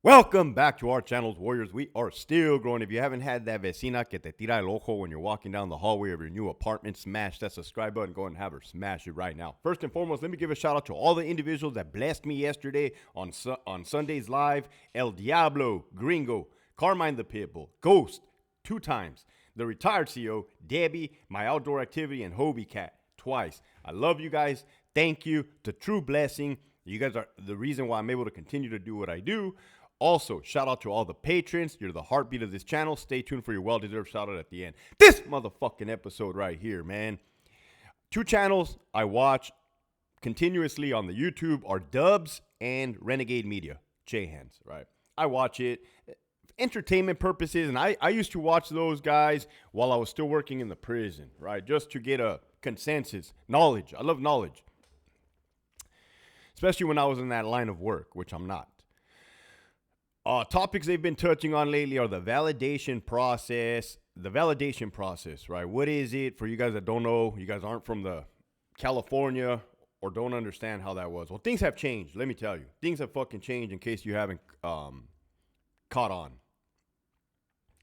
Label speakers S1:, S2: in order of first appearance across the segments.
S1: Welcome back to our channels, Warriors. We are still growing. If you haven't had that vecina que te tira el ojo when you're walking down the hallway of your new apartment, smash that subscribe button. Go and have her smash it right now. First and foremost, let me give a shout out to all the individuals that blessed me yesterday on Sunday's Live. El Diablo, Gringo, Carmine the Pitbull, Ghost, 2 times. The retired CEO, Debbie, my outdoor activity, and Hobie Cat, twice. I love you guys. Thank you. It's a true blessing. You guys are the reason why I'm able to continue to do what I do. Also, shout out to all the patrons. You're the heartbeat of this channel. Stay tuned for your well-deserved shout out at the end. This motherfucking episode right here, man. 2 channels I watch continuously on the YouTube are Dubs and Renegade Media. J-Hands, right? I watch it entertainment purposes, and I used to watch those guys while I was still working in the prison, right? Just to get a consensus, knowledge. I love knowledge. Especially when I was in that line of work, which I'm not. Topics they've been touching on lately are the validation process. The validation process, right? What is it? For you guys that don't know, you guys aren't from the California or don't understand how that was. Well, things have changed. Let me tell you. Things have fucking changed in case you haven't caught on.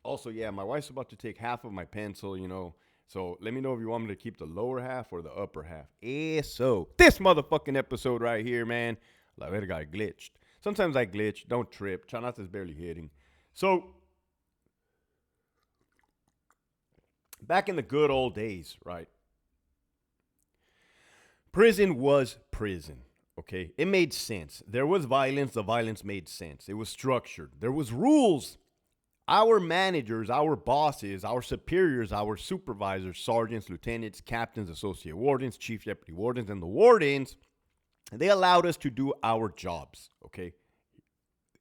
S1: Also, yeah, my wife's about to take half of my pencil, you know. So let me know if you want me to keep the lower half or the upper half. Eso. This motherfucking episode right here, man. La verga, I glitched. Sometimes I glitch. Don't trip. Chanata is barely hitting. So, back in the good old days, right? Prison was prison, okay? It made sense. There was violence. The violence made sense. It was structured. There was rules. Our managers, our bosses, our superiors, our supervisors, sergeants, lieutenants, captains, associate wardens, chief deputy wardens, and the wardens, they allowed us to do our jobs, okay?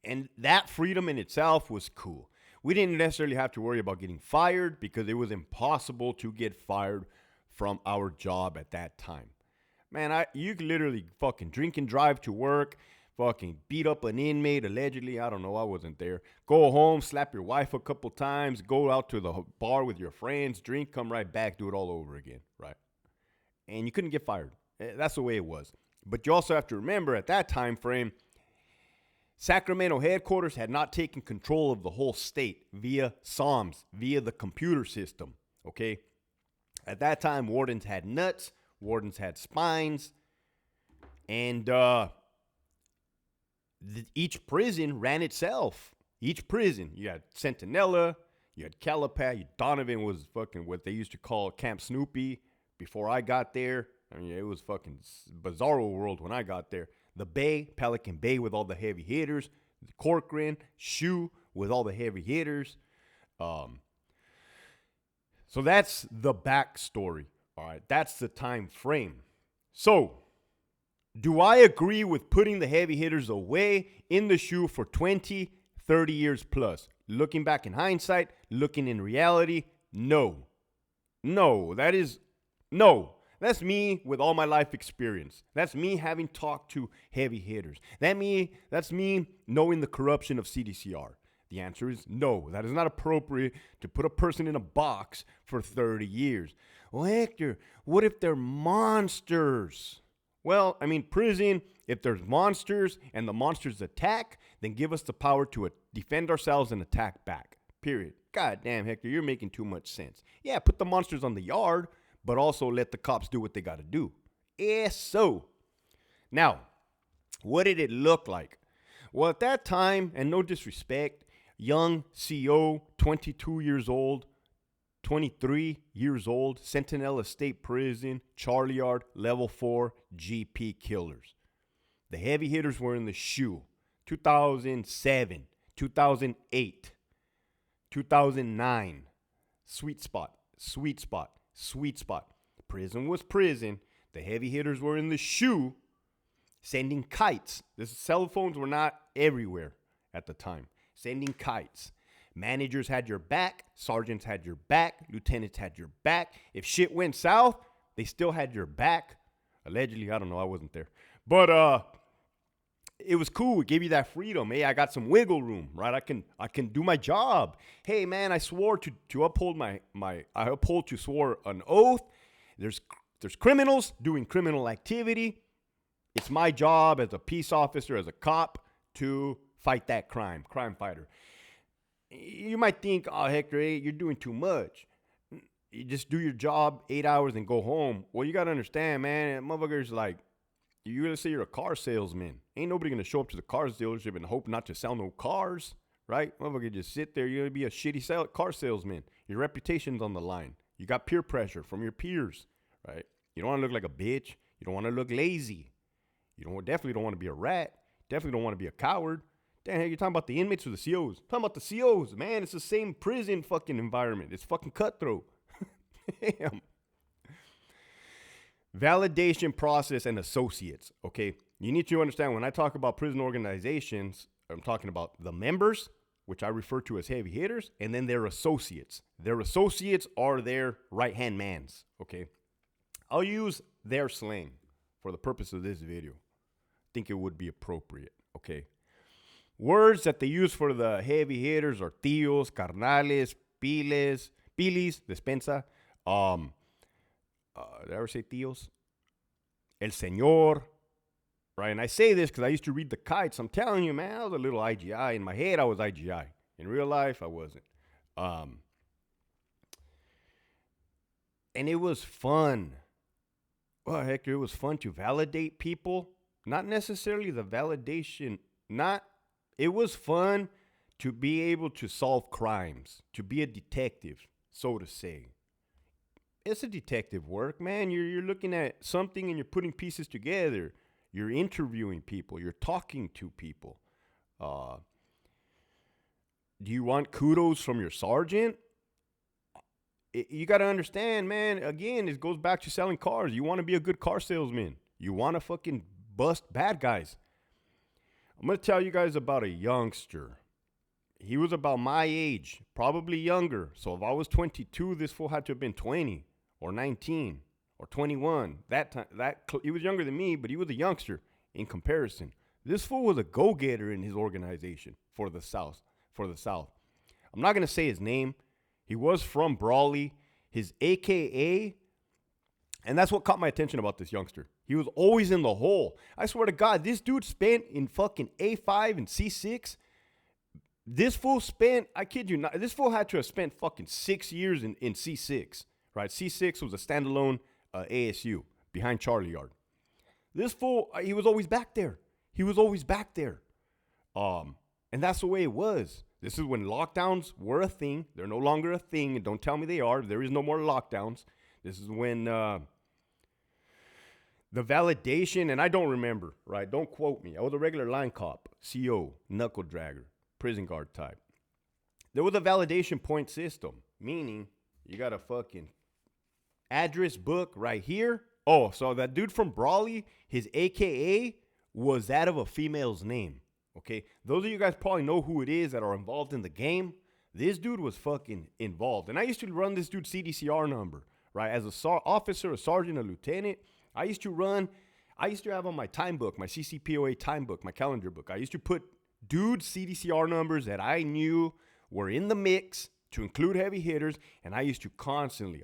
S1: And that freedom in itself was cool. We didn't necessarily have to worry about getting fired because it was impossible to get fired from our job at that time. Man, you could literally fucking drink and drive to work, fucking beat up an inmate, allegedly. I don't know. I wasn't there. Go home, slap your wife a couple times, go out to the bar with your friends, drink, come right back, do it all over again, right? And you couldn't get fired. That's the way it was. But you also have to remember at that time frame, Sacramento headquarters had not taken control of the whole state via SOMS, via the computer system, okay? At that time, wardens had nuts, wardens had spines, and each prison ran itself. Each prison. You had Centinela, you had Calipat, Donovan was fucking what they used to call Camp Snoopy before I got there. I mean, it was fucking bizarro world when I got there. The Bay, Pelican Bay with all the heavy hitters. The Corcoran, Shoe with all the heavy hitters. So that's the backstory. All right, that's the time frame. So, do I agree with putting the heavy hitters away in the shoe for 20, 30 years plus? Looking back in hindsight, looking in reality, no. No, that is no. That's me with all my life experience. That's me having talked to heavy hitters. That's me knowing the corruption of CDCR. The answer is no. That is not appropriate to put a person in a box for 30 years. Well, Hector, what if they're monsters? Well, I mean, prison, if there's monsters and the monsters attack, then give us the power to defend ourselves and attack back. Period. God damn, Hector, you're making too much sense. Yeah, put the monsters on the yard, but also let the cops do what they got to do. So. Now, what did it look like? Well, at that time, and no disrespect, young CO, 22 years old, 23 years old, Centinela State Prison, Charlie Yard, Level 4, GP killers. The heavy hitters were in the shoe. 2007, 2008, 2009. Sweet spot, sweet spot, sweet spot. Prison was prison. The heavy hitters were in the shoe sending kites. The cell phones were not everywhere at the time. Sending kites. Managers had your back. Sergeants had your back. Lieutenants had your back. If shit went south, they still had your back. Allegedly, I don't know. I wasn't there. But it was cool. It gave you that freedom. Hey, I got some wiggle room, right? I can do my job. Hey, man, I swore to uphold to swore an oath. There's criminals doing criminal activity. It's my job as a peace officer, as a cop, to fight that crime fighter. You might think, oh, Hector, hey, you're doing too much. You just do your job 8 hours and go home. Well, you got to understand, man, motherfuckers like, you let's say you're a car salesman. Ain't nobody going to show up to the car dealership and hope not to sell no cars, right? Motherfucker just sit there. You're going to be a shitty car salesman. Your reputation's on the line. You got peer pressure from your peers, right? You don't want to look like a bitch. You don't want to look lazy. Definitely don't want to be a rat. Definitely don't want to be a coward. Damn, you're talking about the inmates or the COs? Talking about the COs, man. It's the same prison fucking environment. It's fucking cutthroat. Damn. Validation process and associates, okay? You need to understand when I talk about prison organizations, I'm talking about the members, which I refer to as heavy hitters, and then their associates. Their associates are their right-hand mans, okay? I'll use their slang for the purpose of this video. I think it would be appropriate, okay? Words that they use for the heavy hitters are tíos, carnales, piles, despensa. Did I ever say tíos? El señor, right? And I say this because I used to read the kites. I'm telling you, man, I was a little IGI. In my head, I was IGI. In real life, I wasn't. And it was fun. Well, Hector, it was fun to validate people. Not necessarily the validation. It was fun to be able to solve crimes, to be a detective, so to say. It's a detective work, man. You're looking at something and you're putting pieces together. You're interviewing people. You're talking to people. Do you want kudos from your sergeant? You got to understand, man. Again, it goes back to selling cars. You want to be a good car salesman. You want to fucking bust bad guys. I'm going to tell you guys about a youngster. He was about my age, probably younger. So if I was 22, this fool had to have been 20 or 19 or 21. He was younger than me, but he was a youngster in comparison. This fool was a go-getter in his organization for the South. I'm not going to say his name. He was from Brawley. His AKA, and that's what caught my attention about this youngster. He was always in the hole. I swear to God, this dude spent in fucking A5 and C6. This fool spent, I kid you not, this fool had to have spent fucking 6 years in C6, right? C6 was a standalone ASU behind Charlie Yard. This fool, he was always back there. And that's the way it was. This is when lockdowns were a thing. They're no longer a thing, and don't tell me they are. There is no more lockdowns. This is when the validation, and I don't remember, right? Don't quote me. I was a regular line cop, CO, knuckle dragger, prison guard type. There was a validation point system, meaning you got a fucking address book right here. Oh, so that dude from Brawley, his AKA was that of a female's name. Okay, those of you guys probably know who it is that are involved in the game. This dude was fucking involved. And I used to run this dude's CDCR number, right? As a officer, a sergeant, a lieutenant, I used to have on my time book, my CCPOA time book, my calendar book, I used to put dude's CDCR numbers that I knew were in the mix to include heavy hitters. And I used to constantly,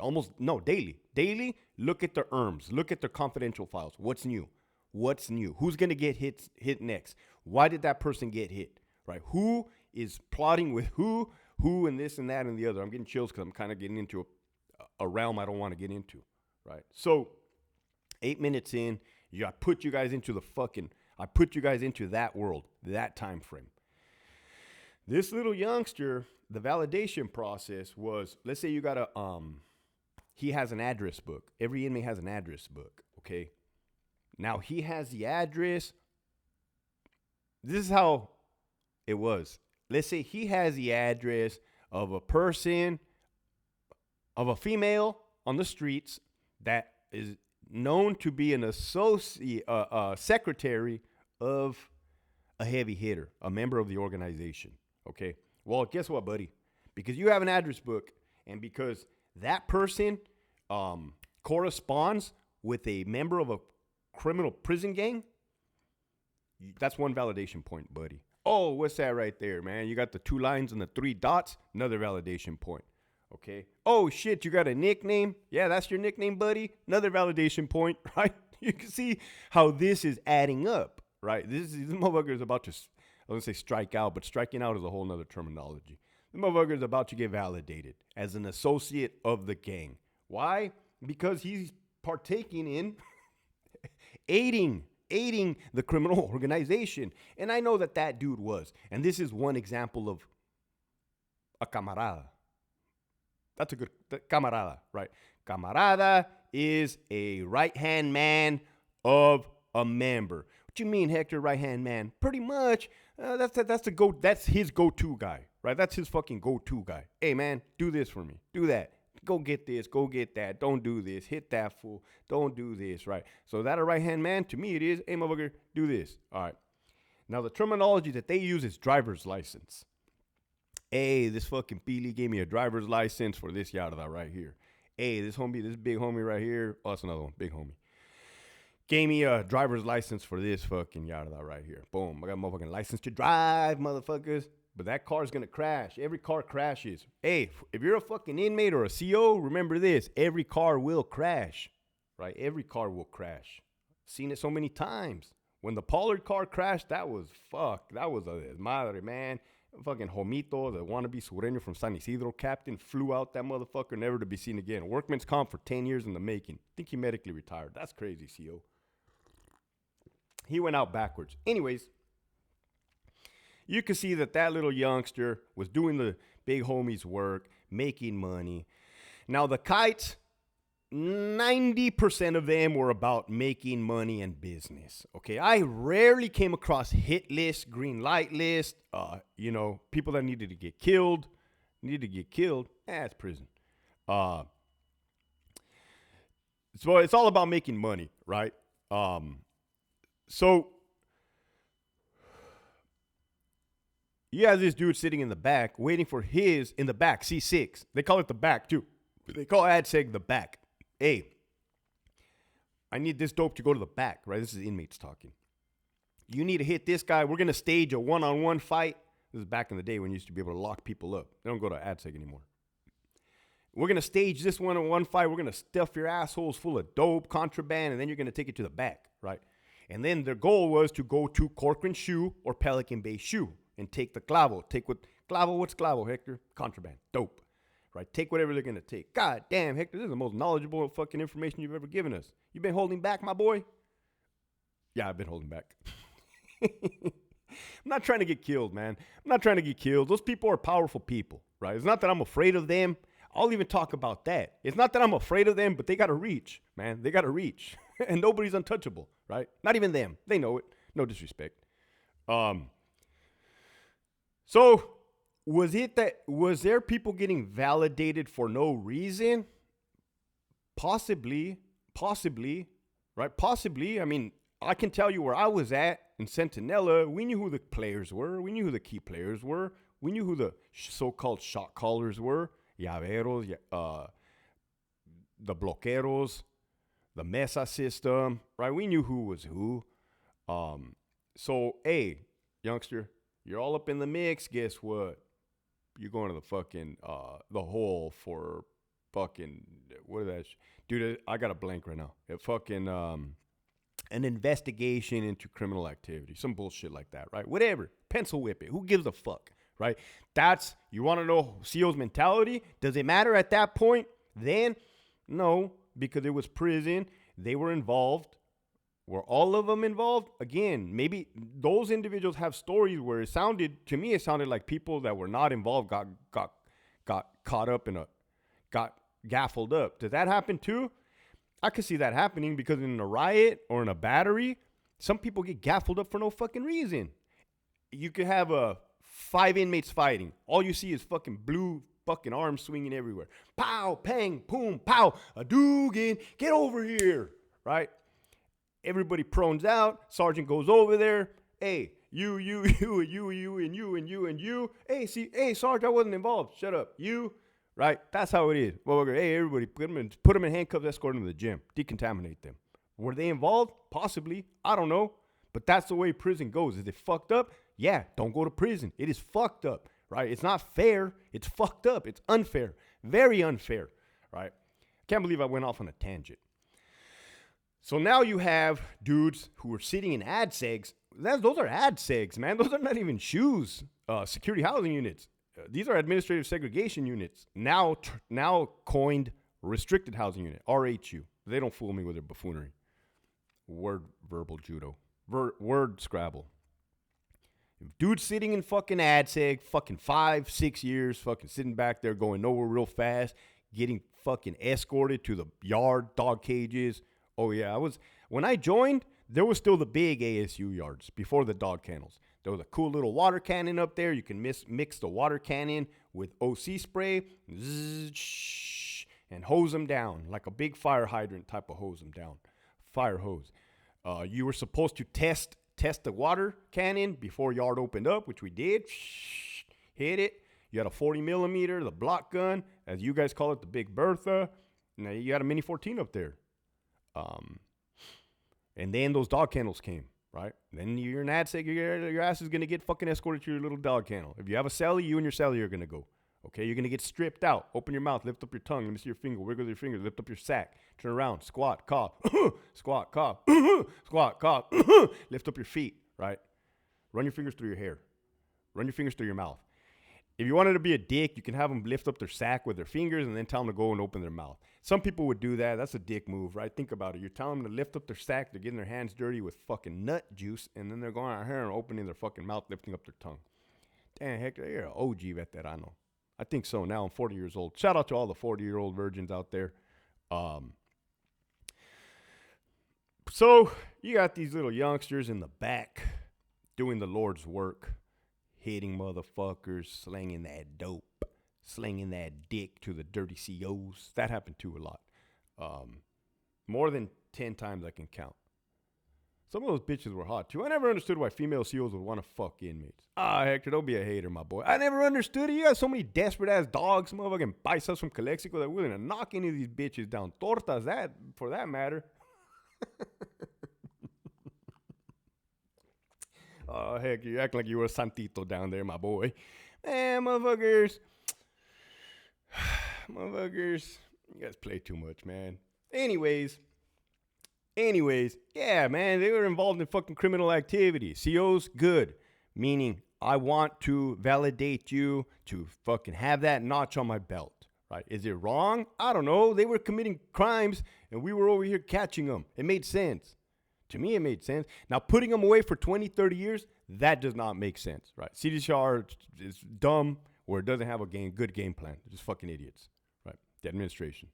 S1: daily, look at their ERMs, look at their confidential files. What's new? Who's going to get hit next? Why did that person get hit, right? Who is plotting with who and this and that and the other? I'm getting chills because I'm kind of getting into a realm I don't want to get into, right? So 8 minutes in, I put you guys into that world, that time frame. This little youngster, the validation process was, let's say you got he has an address book. Every inmate has an address book, okay? Now he has the address. This is how it was. Let's say he has the address of a person, of a female on the streets that is known to be an associate, secretary of a heavy hitter, a member of the organization. Okay. Well, guess what, buddy? Because you have an address book, and because that person corresponds with a member of a criminal prison gang, that's one validation point, buddy. Oh, what's that right there, man? You got the 2 lines and the 3 dots, another validation point. Okay. Oh shit, you got a nickname? Yeah, that's your nickname, buddy. Another validation point, right? You can see how this is adding up, right? This motherfucker is about to I was going to say strike out, but striking out is a whole nother terminology. The motherfucker is about to get validated as an associate of the gang. Why? Because he's partaking in aiding the criminal organization. And I know that dude was. And this is one example of a camarada. That's a good camarada, right? Camarada is a right-hand man of a member. What you mean, Hector, right-hand man? Pretty much, that's his go-to guy, right? That's his fucking go-to guy. Hey, man, do this for me. Do that. Go get this. Go get that. Don't do this. Hit that fool. Don't do this, right? So that a right-hand man? To me, it is, hey, motherfucker, do this. All right. Now, the terminology that they use is driver's license. Hey, this fucking Pili gave me a driver's license for this yada right here. Hey, this big homie right here. Oh, that's another one. Big homie. Gave me a driver's license for this fucking yada right here. Boom. I got a motherfucking license to drive, motherfuckers. But that car's going to crash. Every car crashes. Hey, if you're a fucking inmate or a CO, remember this. Every car will crash, right? Every car will crash. Seen it so many times. When the Pollard car crashed, that was fuck. That was a madre, man. Fucking Homito, the wannabe sureño from San Isidro captain, flew out that motherfucker, never to be seen again. Workman's comp for 10 years in the making. I think he medically retired. That's crazy, CO. He went out backwards. Anyways, you can see that little youngster was doing the big homie's work, making money. Now, the kites, 90% of them were about making money and business. Okay, I rarely came across hit list, green light list, people that needed to get killed. It's prison. So it's all about making money, right? So you have this dude sitting in the back, waiting for in the back, C6. They call it the back, too. They call AdSeg the back. Hey, I need this dope to go to the back, right? This is inmates talking. You need to hit this guy. We're going to stage a one-on-one fight. This is back in the day when you used to be able to lock people up. They don't go to AdSeg anymore. We're going to stage this one-on-one fight. We're going to stuff your assholes full of dope, contraband, and then you're going to take it to the back, right? And then their goal was to go to Corcoran Shoe or Pelican Bay Shoe and take the clavo. What's clavo, Hector? Contraband, dope. Right, take whatever they're going to take. God damn, Hector, this is the most knowledgeable fucking information you've ever given us. You been holding back, my boy? Yeah, I've been holding back. I'm not trying to get killed, man. I'm not trying to get killed. Those people are powerful people, right? It's not that I'm afraid of them. I'll even talk about that. It's not that I'm afraid of them, but they got to reach, man. They got to reach. And nobody's untouchable, right? Not even them. They know it. No disrespect. So was there people getting validated for no reason? Possibly, right? Possibly. I mean, I can tell you where I was at in Centinela. We knew who the players were. We knew who the key players were. We knew who the so-called shot callers were. Llaveros, the bloqueros, the mesa system, right? We knew who was who. So, hey, youngster, you're all up in the mix. Guess what? You're going to the fucking, the hole for fucking, what is that? Dude, I got a blank right now. An investigation into criminal activity. Some bullshit like that, right? Whatever. Pencil whip it. Who gives a fuck, right? You want to know CO's mentality? Does it matter at that point? Then, no, because it was prison. They were involved. Were all of them involved? Again, maybe those individuals have stories where it sounded like people that were not involved got caught up got gaffled up. Does that happen too? I could see that happening because in a riot or in a battery, some people get gaffled up for no fucking reason. You could have 5 inmates fighting. All you see is fucking blue fucking arms swinging everywhere. Pow, pang, boom, pow, a Dugan, get over here, right? Everybody prones out. Sergeant goes over there. Hey, you, and you. Hey, Sergeant, I wasn't involved. Shut up. You, right? That's how it is. Well, hey, everybody, put them in handcuffs, escort them to the gym, decontaminate them. Were they involved? Possibly. I don't know. But that's the way prison goes. Is it fucked up? Yeah, don't go to prison. It is fucked up, right? It's not fair. It's fucked up. It's unfair. Very unfair, right? Can't believe I went off on a tangent. So now you have dudes who are sitting in AdSegs those are ad segs, man. Those are not even shoes. Security housing units. These are administrative segregation units. Now coined restricted housing unit, RHU. They don't fool me with their buffoonery. Word verbal judo. Word Scrabble. Dude sitting in fucking ad seg, fucking 5-6 years, fucking sitting back there going nowhere real fast, getting fucking escorted to the yard, dog cages. Oh yeah, when I joined, there was still the big ASU yards before the dog kennels. There was a cool little water cannon up there. You can mix the water cannon with OC spray, and hose them down like a big fire hydrant type of hose them down. Fire hose. You were supposed to test the water cannon before yard opened up, which we did. Hit it. You had a 40 millimeter, the block gun, as you guys call it, the Big Bertha. Now you got a Mini 14 up there. And then those dog kennels came, right? Then you're an ad seg, your ass is going to get fucking escorted to your little dog kennel. If you have a celly, you and your celly are going to go. Okay, you're going to get stripped out. Open your mouth, lift up your tongue. Let me see your finger. Wiggle your finger. Lift up your sack. Turn around. Squat, cough. Squat, cough. Squat, cough. Lift up your feet, right? Run your fingers through your hair. Run your fingers through your mouth. If you wanted to be a dick, you can have them lift up their sack with their fingers and then tell them to go and open their mouth. Some people would do that. That's a dick move, right? Think about it. You're telling them to lift up their sack. They're getting their hands dirty with fucking nut juice, and then they're going out here and opening their fucking mouth, lifting up their tongue. Damn, Hector, you're an OG veterano. I think so. Now I'm 40 years old. Shout out to all the 40-year-old virgins out there. So you got these little youngsters in the back doing the Lord's work, hitting motherfuckers, slinging that dope, slinging that dick to the dirty COs. That happened too a lot. More than 10 times I can count. Some of those bitches were hot too. I never understood why female COs would want to fuck inmates. Hector, don't be a hater, my boy. I never understood it. You got so many desperate ass dogs, motherfucking biceps from Calexico that are willing to knock any of these bitches down. Tortas, that, for that matter. Oh, heck, you act like you were a santito down there, my boy. Man, motherfuckers. Motherfuckers. You guys play too much, man. Anyways, yeah, man, they were involved in fucking criminal activity. COs, good. Meaning, I want to validate you to fucking have that notch on my belt, right? Is it wrong? I don't know. They were committing crimes, and we were over here catching them. It made sense. To me, it made sense. Now, putting them away for 20, 30 years, that does not make sense, right? CDCR is dumb, or it doesn't have a good game plan. They're just fucking idiots, right? The administration.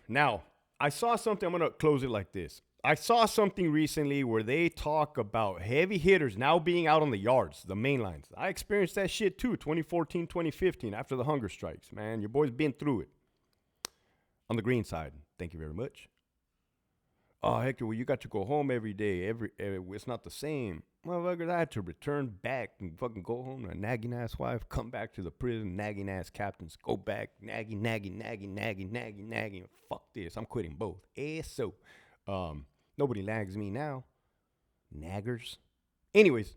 S1: Now, I saw something. I'm going to close it like this. I saw something recently where they talk about heavy hitters now being out on the yards, the main lines. I experienced that shit too, 2014, 2015, after the hunger strikes, man. Your boy's been through it. On the green side, thank you very much. Oh, Hector, well, you got to go home every day. It's not the same. Motherfuckers, I had to return back and fucking go home to a nagging ass wife, come back to the prison, nagging ass captains, go back, nagging. Fuck this, I'm quitting both. So, nobody nags me now. Naggers. Anyways,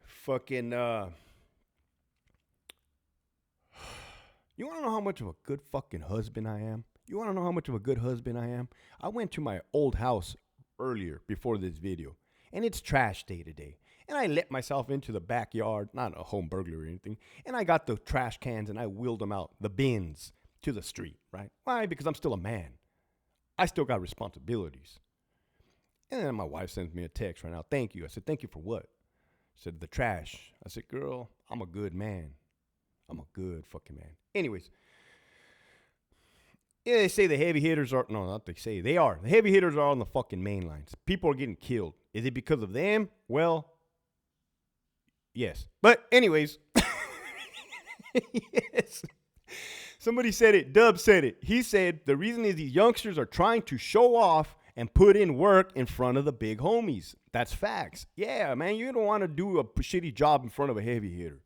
S1: fucking, you want to know how much of a good fucking husband I am? You want to know how much of a good husband I am? I went to my old house earlier before this video, and it's trash day today. And I let myself into the backyard, not a home burglary or anything, and I got the trash cans and I wheeled them out, the bins, to the street, right? Why? Because I'm still a man. I still got responsibilities. And then my wife sends me a text right now. Thank you. I said, thank you for what? She said, the trash. I said, girl, I'm a good man. I'm a good fucking man. Anyways, yeah, they say the heavy hitters are, no, not they say, they are. The heavy hitters are on the fucking main lines. People are getting killed. Is it because of them? Well, yes. But anyways, yes. Somebody said it. Dub said it. He said the reason is these youngsters are trying to show off and put in work in front of the big homies. That's facts. Yeah, man, you don't want to do a shitty job in front of a heavy hitter.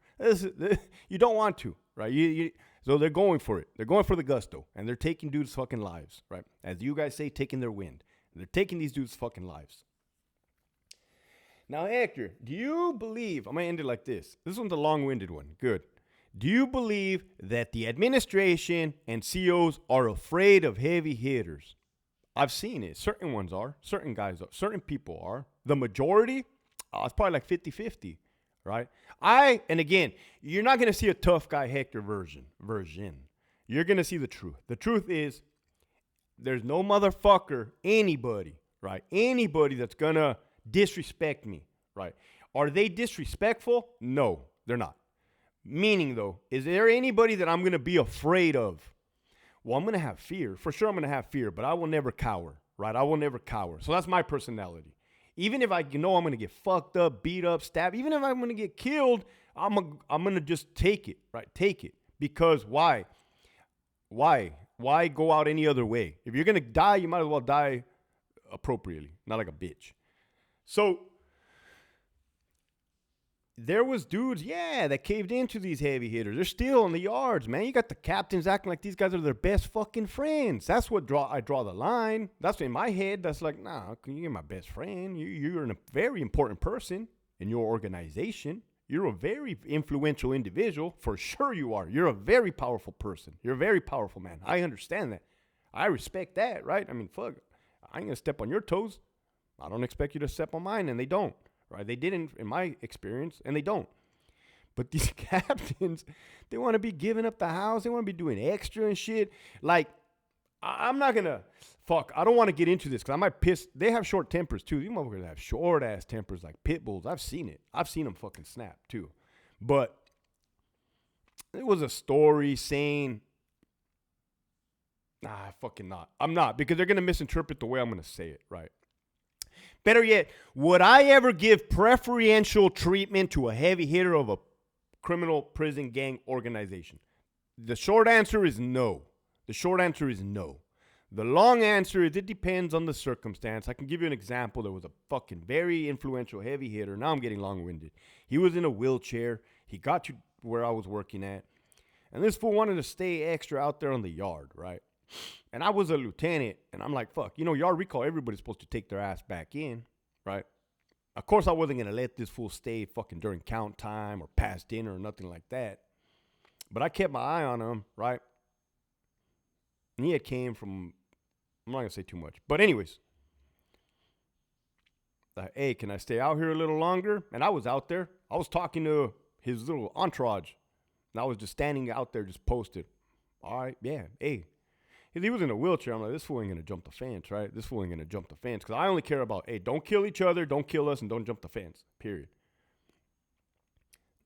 S1: You don't want to, right? So they're going for it. They're going for the gusto, and they're taking dudes' fucking lives, right? As you guys say, taking their wind. They're taking these dudes' fucking lives. Now, Hector, do you believe, I'm going to end it like this. This one's a long-winded one. Good. Do you believe that the administration and COs are afraid of heavy hitters? I've seen it. Certain ones are. Certain guys are. Certain people are. The majority, it's probably like 50-50, right? And again, you're not going to see a tough guy Hector version. You're going to see the truth. The truth is there's no motherfucker, anybody, right? Anybody that's going to disrespect me, right? Are they disrespectful? No, they're not. Meaning, though, is there anybody that I'm going to be afraid of? Well, I'm going to have fear. For sure, I'm going to have fear, but I will never cower, right? I will never cower. So that's my personality. Even if I know I'm going to get fucked up, beat up, stabbed, even if I'm going to get killed, I'm going to just take it, right? Take it. Because why? Why go out any other way? If you're going to die, you might as well die appropriately, not like a bitch. So there was dudes, that caved into these heavy hitters. They're still in the yards, man. You got the captains acting like these guys are their best fucking friends. That's what I draw the line. That's in my head. That's like, nah, you're my best friend. You're a very important person in your organization. You're a very influential individual. For sure you are. You're a very powerful person. You're a very powerful man. I understand that. I respect that, right? I mean, fuck. I ain't going to step on your toes. I don't expect you to step on mine, and they don't. Right? They didn't, in my experience, and they don't. But these captains, they want to be giving up the house. They want to be doing extra and shit. Like, I'm not going to, I don't want to get into this because I might piss. They have short tempers, too. These motherfuckers have short-ass tempers like pit bulls. I've seen it. I've seen them fucking snap, too. But it was a story saying, fucking not. I'm not, because they're going to misinterpret the way I'm going to say it, right? Better yet, would I ever give preferential treatment to a heavy hitter of a criminal prison gang organization? The short answer is no. The short answer is no. The long answer is it depends on the circumstance. I can give you an example. There was a fucking very influential heavy hitter. Now I'm getting long-winded. He was in a wheelchair. He got to where I was working at. And this fool wanted to stay extra out there on the yard, right? And I was a lieutenant, and I'm like, fuck, yard recall, everybody's supposed to take their ass back in, right? Of course, I wasn't going to let this fool stay fucking during count time or past dinner or nothing like that. But I kept my eye on him, right? And he had came from, I'm not going to say too much. But anyways, hey, can I stay out here a little longer? And I was out there. I was talking to his little entourage. And I was just standing out there just posted. All right, yeah, hey. He was in a wheelchair. I'm like, this fool ain't going to jump the fence, right? This fool ain't going to jump the fence. Because I only care about, hey, don't kill each other, don't kill us, and don't jump the fence, period.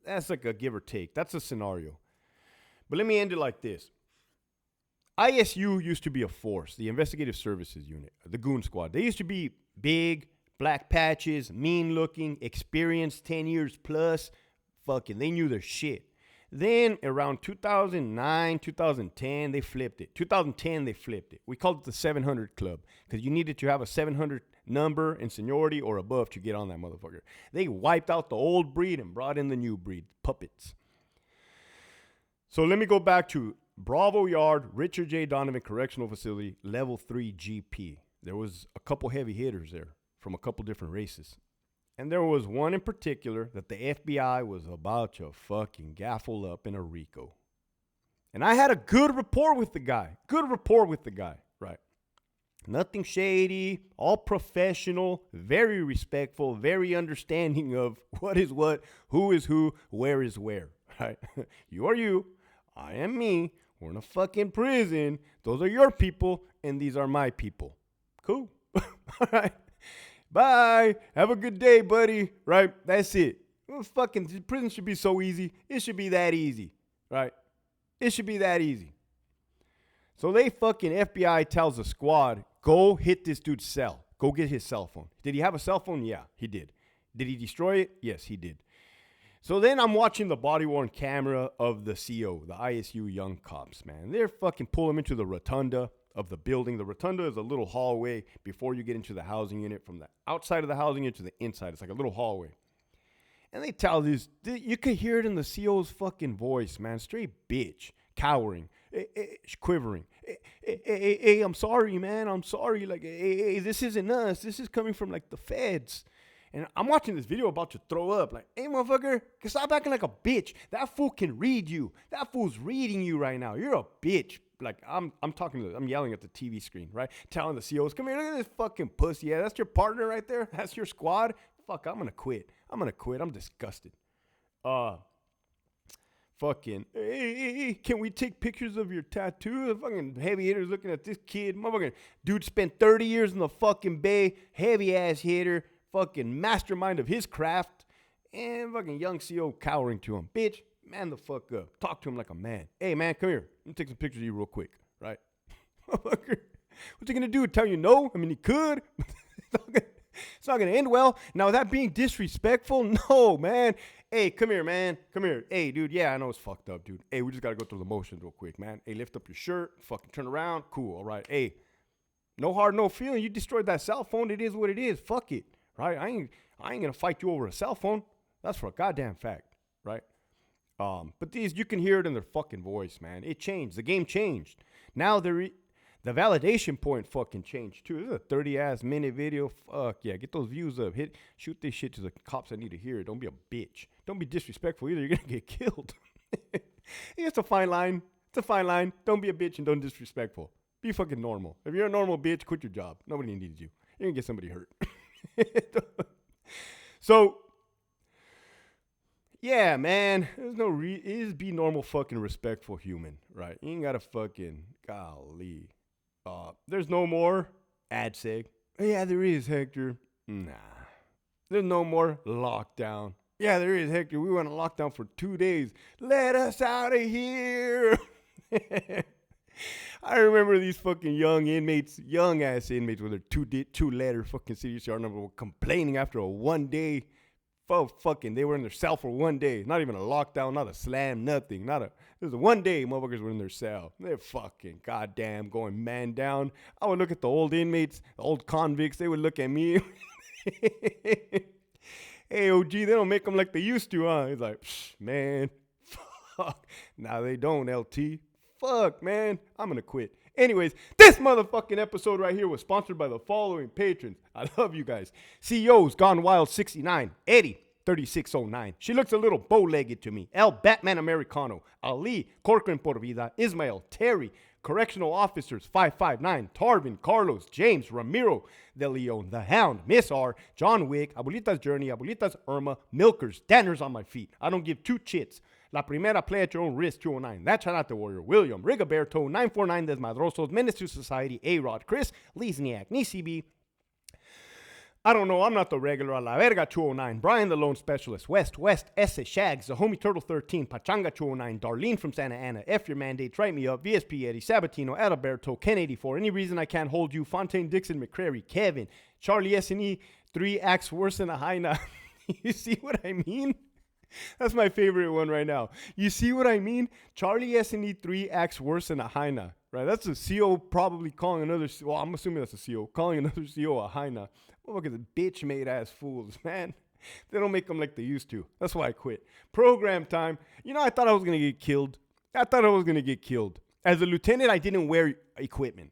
S1: That's like a give or take. That's a scenario. But let me end it like this. ISU used to be a force, the Investigative Services Unit, the Goon Squad. They used to be big, black patches, mean-looking, experienced, 10 years plus. Fucking, they knew their shit. Then around 2009, 2010, they flipped it. 2010, they flipped it. We called it the 700 Club because you needed to have a 700 number in seniority or above to get on that motherfucker. They wiped out the old breed and brought in the new breed, puppets. So let me go back to Bravo Yard, Richard J. Donovan Correctional Facility, Level 3 GP. There was a couple heavy hitters there from a couple different races. And there was one in particular that the FBI was about to fucking gaffle up in a RICO. And I had a good rapport with the guy. Right? Nothing shady, all professional, very respectful, very understanding of what is what, who is who, where is where, right? You are you, I am me, we're in a fucking prison, those are your people, and these are my people. Cool. All right. Bye. Have a good day, buddy. Right? That's it. Well, fucking prison should be so easy. It should be that easy. Right? It should be that easy. So they fucking FBI tells the squad, go hit this dude's cell. Go get his cell phone. Did he have a cell phone? Yeah, he did. Did he destroy it? Yes, he did. So then I'm watching the body-worn camera of the CO, the ISU young cops, man. They're fucking pulling him into the rotunda of the building. The rotunda is a little hallway before you get into the housing unit, from the outside of the housing unit to the inside. It's like a little hallway. And they tell this, you could hear it in the CO's fucking voice, man. Straight bitch, cowering, quivering. Hey, I'm sorry, man. I'm sorry. Like, hey, this isn't us. This is coming from like the feds. And I'm watching this video about to throw up. Like, hey, motherfucker, stop acting like a bitch. That fool can read you. That fool's reading you right now. You're a bitch. like I'm yelling at the TV screen, right? Telling the COs, come here, look at this fucking pussy. Yeah, that's your partner right there. That's your squad. Fuck, I'm gonna quit. I'm disgusted. Fucking, hey, can we take pictures of your tattoo? The fucking heavy hitters looking at this kid. Motherfucking dude spent 30 years in the fucking Bay. Heavy ass hitter. Fucking mastermind of his craft. And fucking young CO cowering to him. Bitch, man the fuck up. Talk to him like a man. Hey, man, come here. Let me take some pictures of you real quick, right? Motherfucker, what's he gonna do? Tell you no? I mean, he could. It's not gonna end well. Now, is that being disrespectful? No, man. Hey, come here, man. Come here. Hey, dude, yeah, I know it's fucked up, dude. Hey, we just gotta go through the motions real quick, man. Hey, lift up your shirt. Fucking turn around. Cool, all right. Hey, no hard, no feeling. You destroyed that cell phone. It is what it is. Fuck it, right? I ain't gonna fight you over a cell phone. That's for a goddamn fact, right? But these, you can hear it in their fucking voice, man. It changed. The game changed. Now the validation point fucking changed too. This is a 30-ass minute video. Fuck yeah, get those views up. Shoot this shit to the cops that need to hear it. Don't be a bitch. Don't be disrespectful either. You're gonna get killed. It's a fine line. It's a fine line. Don't be a bitch and don't disrespectful. Be fucking normal. If you're a normal bitch, quit your job. Nobody needs you. You're gonna get somebody hurt. So, yeah, man. There's no is be normal, fucking respectful human, right? You ain't gotta fucking golly. There's no more ad seg. Yeah, there is, Hector. Nah. There's no more lockdown. Yeah, there is, Hector. We went on lockdown for 2 days. Let us out of here. I remember these fucking young ass inmates with their two-letter fucking CDCR number were complaining after a 1 day. Fucking, they were in their cell for 1 day. Not even a lockdown, not a slam, nothing. It was a 1 day motherfuckers were in their cell. They're fucking goddamn going man down. I would look at the old inmates, the old convicts. They would look at me. Hey, OG, they don't make them like they used to, huh? He's like, man, fuck. Now they don't, LT. Fuck, man. I'm going to quit. Anyways, this motherfucking episode right here was sponsored by the following patrons. I love you guys. CEO's Gone Wild 69. Eddie 3609. She looks a little bow-legged to me. El Batman Americano. Ali Corcoran Por Vida. Ismael Terry. Correctional Officers 559. Tarvin Carlos James Ramiro De Leon. The Hound. Miss R. John Wick. Abuelita's Journey. Abuelita's Irma. Milkers. Danners on my feet. I don't give two chits. La Primera, Play at Your Own Risk, 209. That's Charate Warrior. William, Rigoberto, 949, Desmadrosos, Menace to Society, A-Rod, Chris, Lisniak, Nisibi. I don't know, I'm not the regular. A La Verga, 209. Brian, the Lone Specialist. West, S. Shags, The Homie Turtle 13, Pachanga, 209. Darlene from Santa Ana, F Your Mandate, Write Me Up, VSP Eddie, Sabatino, Adalberto, Ken 84. Any reason I can't hold you, Fontaine, Dixon, McCrary, Kevin, Charlie S&E, 3 acts worse than a hyena. You see what I mean? That's my favorite one right now. You see what I mean? Charlie S&E 3 acts worse than a hyena, right? That's a CO probably calling another, well, I'm assuming that's a CO, calling another CO a hyena. Oh, look at the bitch-made ass fools, man. They don't make them like they used to. That's why I quit. Program time. You know, I thought I was going to get killed. As a lieutenant, I didn't wear equipment.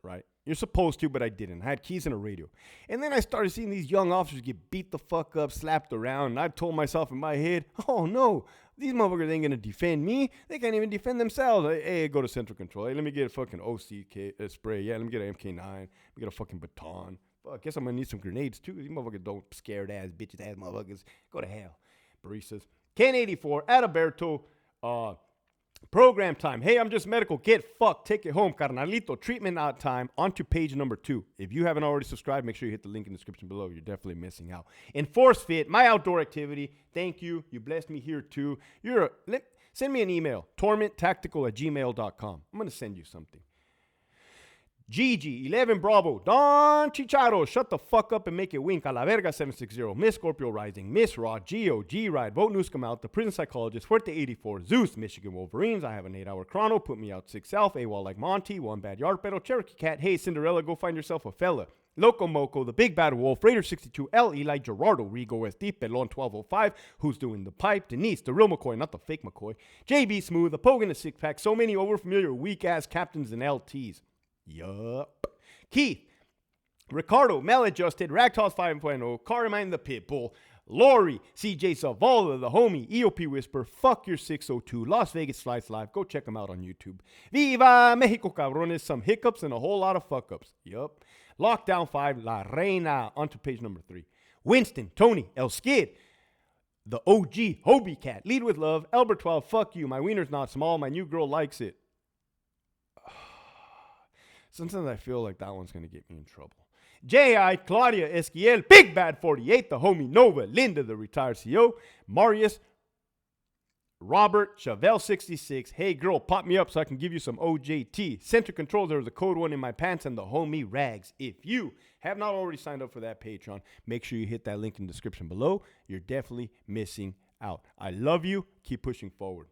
S1: Right? You're supposed to, but I didn't. I had keys and a radio. And then I started seeing these young officers get beat the fuck up, slapped around. And I told myself in my head, oh no, these motherfuckers ain't going to defend me. They can't even defend themselves. Hey, go to Central Control. Hey, let me get a fucking OC spray. Yeah, let me get an MK9. Let me get a fucking baton. Well, I guess I'm going to need some grenades too. These motherfuckers don't scared ass, bitches ass motherfuckers. Go to hell. Baristas. Ken 84, Adalberto, program time. Hey, I'm just medical. Get fucked. Take it home. Carnalito. Treatment out time. On to page number 2. If you haven't already subscribed, make sure you hit the link in the description below. You're definitely missing out. Enforce Fit. My outdoor activity. Thank you. You blessed me here too. Send me an email. tormenttactical@gmail.com. I'm going to send you something. Gigi, 11 Bravo, Don Chicharo, shut the fuck up and make it wink. A La Verga 760, Miss Scorpio Rising, Miss Rod, Geo, G-Ride, Vote Newscom out, The Prison Psychologist, Fuerte 84, Zeus, Michigan Wolverines, I have an 8-hour chrono, put me out 6 Alf, AWOL like Monty, One Bad Yard Pedal, Cherokee Cat, Hey Cinderella, go find yourself a fella. Loco Moco, The Big Bad Wolf, Raider 62, L. Eli, Gerardo, Rigo SD, Pelon 1205, Who's Doing the Pipe, Denise, The Real McCoy, not the fake McCoy, JB Smooth, The Pogue in the Six Pack, so many overfamiliar weak-ass captains and LTs. Yup. Keith, Ricardo, Maladjusted, Ragtoss 5.0, Carmine the Pitbull, Lori, CJ Savola, the homie, EOP Whisper, Fuck Your 602, Las Vegas Slice Live. Go check them out on YouTube. Viva Mexico, cabrones. Some hiccups and a whole lot of fuck ups. Yup. Lockdown 5, La Reina. Onto page number 3. Winston, Tony, El Skid, the OG, Hobie Cat, Lead with Love, Albert 12, fuck you. My wiener's not small. My new girl likes it. Sometimes I feel like that one's going to get me in trouble. J.I., Claudia Esquiel, Big Bad 48, the homie Nova, Linda, the retired CEO, Marius, Robert, Chevelle 66, hey girl, pop me up so I can give you some OJT. Center Control, there's the code one in my pants, and the homie Rags. If you have not already signed up for that Patreon, make sure you hit that link in the description below. You're definitely missing out. I love you. Keep pushing forward.